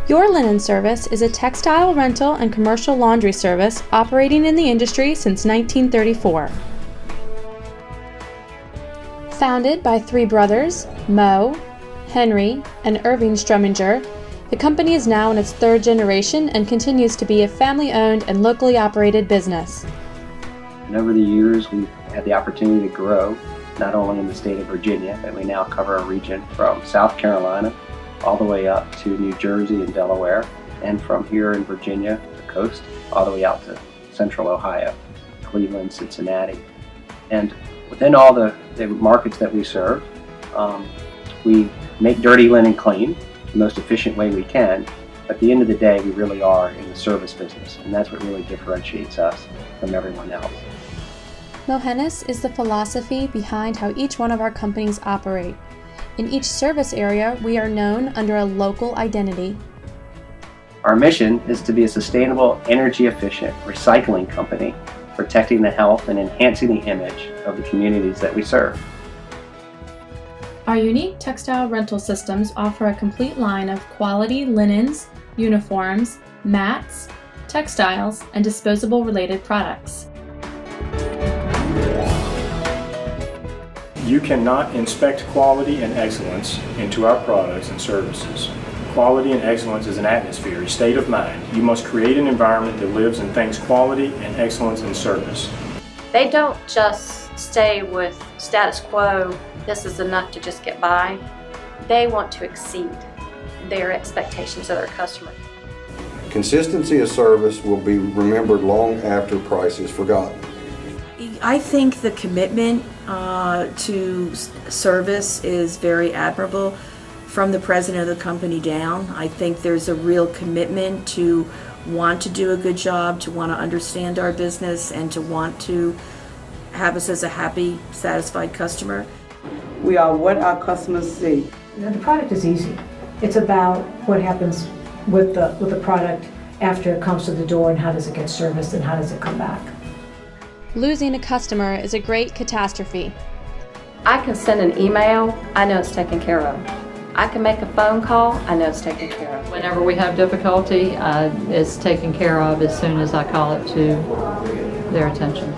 Your Linen Service is a textile rental and commercial laundry service operating in the industry since 1934. Founded by three brothers, Mo, Henry, and Irving Struminger, the company is now in its third generation and continues to be a family-owned and locally operated business. And over the years, we've had the opportunity to grow, not only in the state of Virginia, but we now cover a region from South Carolina all the way up to New Jersey and Delaware, and from here in Virginia, the coast, all the way out to central Ohio, Cleveland, Cincinnati. And within all the markets that we serve, we make dirty linen clean the most efficient way we can. At the end of the day, we really are in the service business, and that's what really differentiates us from everyone else. Mohenis is the philosophy behind how each one of our companies operate. In each service area, we are known under a local identity. Our mission is to be a sustainable, energy-efficient recycling company, protecting the health and enhancing the image of the communities that we serve. Our unique textile rental systems offer a complete line of quality linens, uniforms, mats, textiles, and disposable related products. You cannot inspect quality and excellence into our products and services. Quality and excellence is an atmosphere, a state of mind. You must create an environment that lives and thinks quality and excellence in service. They don't just stay with status quo, this is enough to just get by. They want to exceed their expectations of their customer. Consistency of service will be remembered long after price is forgotten. I think the commitment to service is very admirable from the president of the company down. I think there's a real commitment to want to do a good job, to want to understand our business, and to want to have us as a happy, satisfied customer. We are what our customers see. The product is easy. It's about what happens with the product after it comes to the door, and how does it get serviced, and how does it come back. Losing a customer is a great catastrophe. I can send an email, I know it's taken care of. I can make a phone call, I know it's taken care of. Whenever we have difficulty, it's taken care of as soon as I call it to their attention.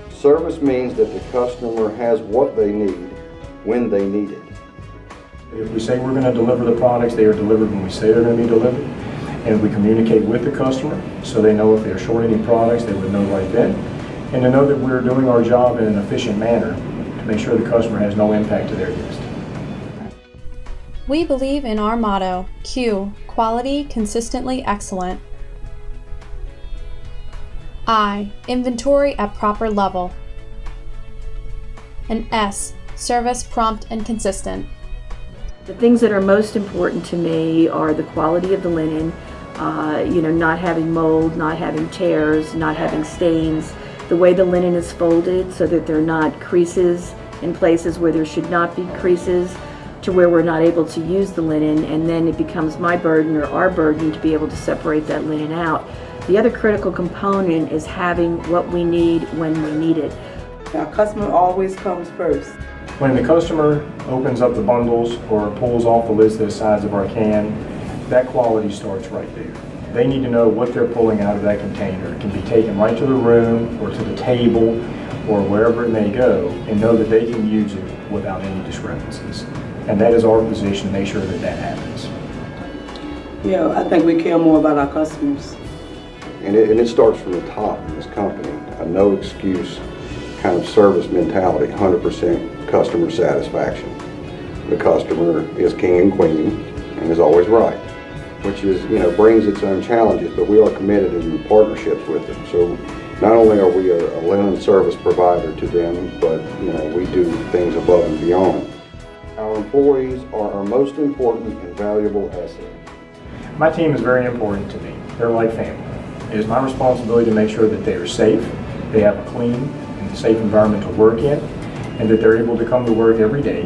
Service means that the customer has what they need when they need it. If we say we're going to deliver the products, they are delivered when we say they're going to be delivered. And we communicate with the customer so they know if they're short any products, they would know right then. And to know that we're doing our job in an efficient manner to make sure the customer has no impact to their guest. We believe in our motto, Q, quality consistently excellent. I, inventory at proper level. And S, service prompt and consistent. The things that are most important to me are the quality of the linen, not having mold, not having tears, not having stains, the way the linen is folded so that there are not creases in places where there should not be creases, to where we're not able to use the linen, and then it becomes my burden or our burden to be able to separate that linen out. The other critical component is having what we need when we need it. Our customer always comes first. When the customer opens up the bundles or pulls off the lids to the sides of our can, that quality starts right there. They need to know what they're pulling out of that container. It can be taken right to the room or to the table or wherever it may go, and know that they can use it without any discrepancies. And that is our position to make sure that that happens. Yeah, I think we care more about our customers. And it starts from the top in this company. A no excuse kind of service mentality, 100% customer satisfaction. The customer is king and queen and is always right, which is, brings its own challenges, but we are committed in partnerships with them. So not only are we a linen service provider to them, but we do things above and beyond. Our employees are our most important and valuable asset. My team is very important to me. They're like family. It is my responsibility to make sure that they are safe, they have a clean and safe environment to work in, and that they're able to come to work every day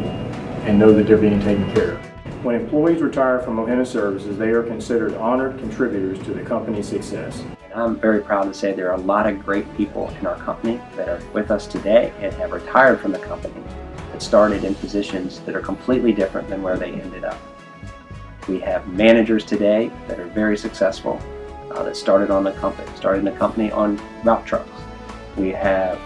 and know that they're being taken care of. When employees retire from Mohenis Services, they are considered honored contributors to the company's success. I'm very proud to say there are a lot of great people in our company that are with us today and have retired from the company that started in positions that are completely different than where they ended up. We have managers today that are very successful that started in the company on route trucks. We have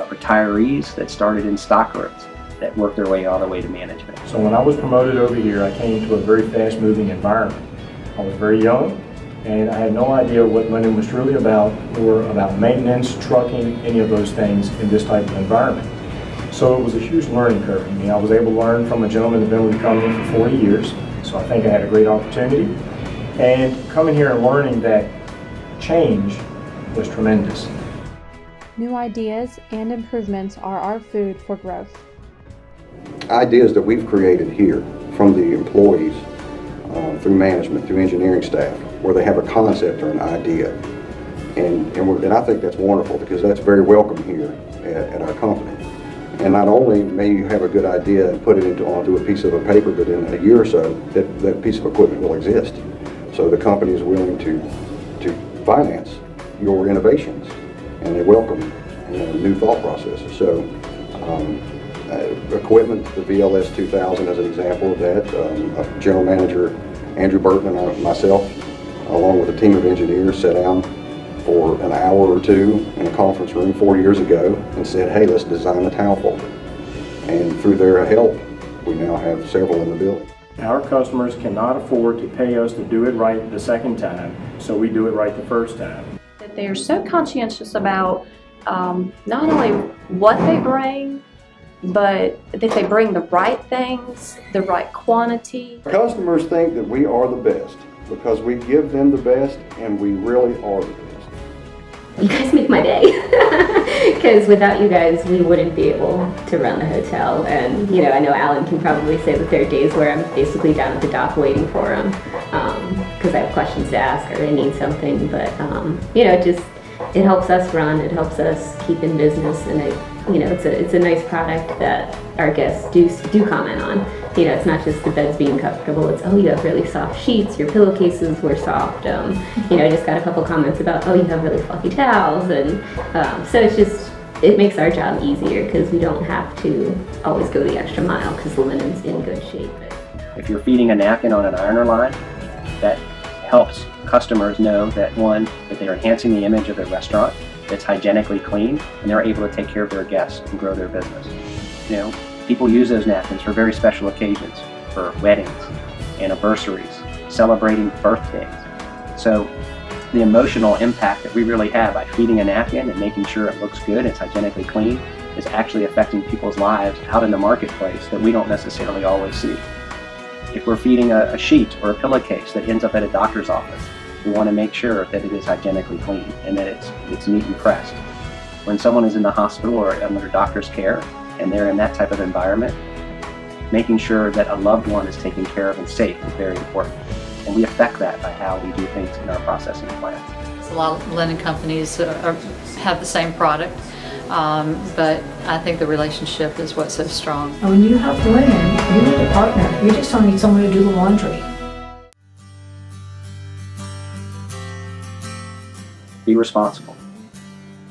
retirees that started in stockrooms that worked their way all the way to management. So when I was promoted over here, I came to a very fast-moving environment. I was very young, and I had no idea what linen was truly about, or about maintenance, trucking, any of those things in this type of environment. So it was a huge learning curve. I mean, I was able to learn from a gentleman that's been with the company for 40 years, so I think I had a great opportunity. And coming here and learning that change was tremendous. New ideas and improvements are our food for growth. Ideas that we've created here from the employees, through management, through engineering staff, where they have a concept or an idea. And I think that's wonderful, because that's very welcome here at our company. And not only may you have a good idea and put it onto a piece of a paper, but in a year or so, that piece of equipment will exist. So the company is willing to finance your innovations, and they welcome new thought processes. So equipment, the VLS 2000 as an example of that, General Manager Andrew Burton and myself, along with a team of engineers, sat down for an hour or two in a conference room 4 years ago and said, hey, let's design a towel folder. And through their help, we now have several in the building. Our customers cannot afford to pay us to do it right the second time, so we do it right the first time. That they're so conscientious about not only what they bring, but that they bring the right things, the right quantity. Customers think that we are the best because we give them the best, and we really are the best. You guys make my day, because without you guys, we wouldn't be able to run the hotel. And you know, I know Alan can probably say that there are days where I'm basically down at the dock waiting for him, because I have questions to ask or I need something. But you know, it helps us run, it helps us keep in business, and it's a nice product that our guests do comment on. You know, it's not just the beds being comfortable, it's, oh, you have really soft sheets, your pillowcases were soft. You know, I just got a couple comments about, oh, you have really fluffy towels. And so it makes our job easier, because we don't have to always go the extra mile because the linen's in good shape. If you're feeding a napkin on an ironer line, that helps customers know that, one, that they're enhancing the image of their restaurant, that's hygienically clean, and they're able to take care of their guests and grow their business. You know, people use those napkins for very special occasions, for weddings, anniversaries, celebrating birthdays. So the emotional impact that we really have by feeding a napkin and making sure it looks good, it's hygienically clean, is actually affecting people's lives out in the marketplace that we don't necessarily always see. If we're feeding a sheet or a pillowcase that ends up at a doctor's office, we want to make sure that it is hygienically clean and that it's neat and pressed. When someone is in the hospital or under doctor's care and they're in that type of environment, making sure that a loved one is taken care of and safe is very important. And we affect that by how we do things in our processing plant. A lot of linen companies have the same product, but I think the relationship is what's so strong. And when you help women, you need a partner. You just don't need someone to do the laundry. Be responsible.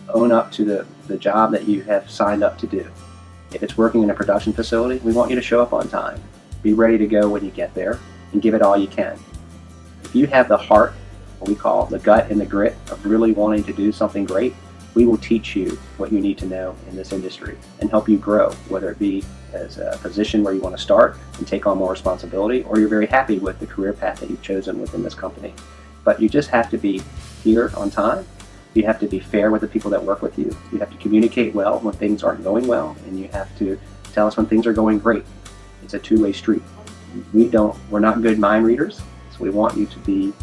Own up to the job that you have signed up to do. If it's working in a production facility, we want you to show up on time. Be ready to go when you get there and give it all you can. If you have the heart, what we call the gut and the grit of really wanting to do something great, we will teach you what you need to know in this industry and help you grow, whether it be as a position where you want to start and take on more responsibility, or you're very happy with the career path that you've chosen within this company. But you just have to be here on time. You have to be fair with the people that work with you. You have to communicate well when things aren't going well, and you have to tell us when things are going great. It's a two-way street. We're not good mind readers, so we want you to be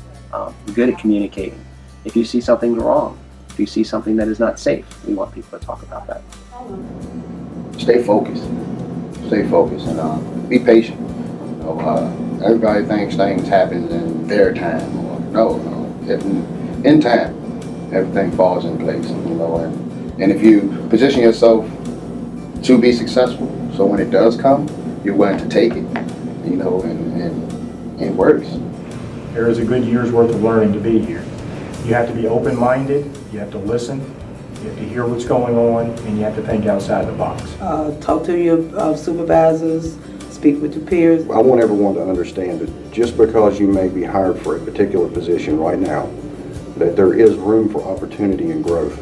good at communicating. If you see something wrong, if you see something that is not safe, we want people to talk about that. Stay focused, and be patient. You know, everybody thinks things happen in their time, or no, in time, everything falls in place. You know, and if you position yourself to be successful, so when it does come, you're willing to take it, you know, and it works. There is a good year's worth of learning to be here. You have to be open-minded, you have to listen, you have to hear what's going on, and you have to think outside the box. Talk to your supervisors, speak with your peers. I want everyone to understand that just because you may be hired for a particular position right now, that there is room for opportunity and growth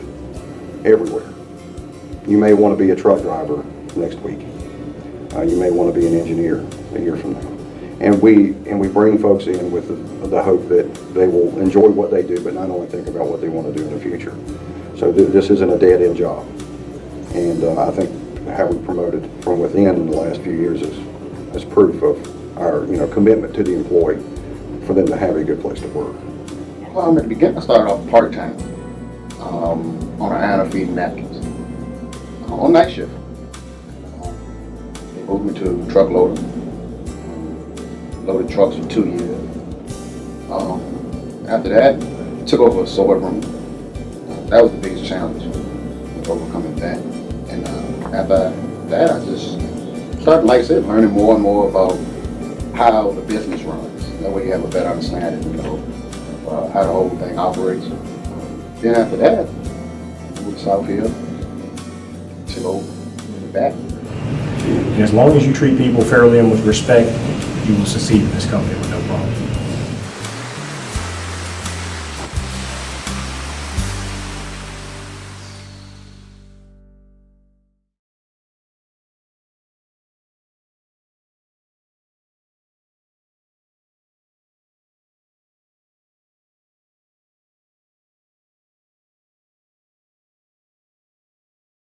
everywhere. You may want to be a truck driver next week. You may want to be an engineer a year from now. And we bring folks in with the hope that they will enjoy what they do, but not only think about what they want to do in the future. So this isn't a dead-end job. And I think how we promoted from within in the last few years is proof of our commitment to the employee for them to have a good place to work. At the beginning, I started off part-time on an iron feeding napkins on night shift. They moved me to truck loader. Loaded trucks for 2 years. After that, took over a sort room. That was the biggest challenge, overcoming that. And after that, I just started, like I said, learning more and more about how the business runs. That way you have a better understanding, how the whole thing operates. Then after that, moved to South Hill, till back. And as long as you treat people fairly and with respect, you will succeed in this company with no problem.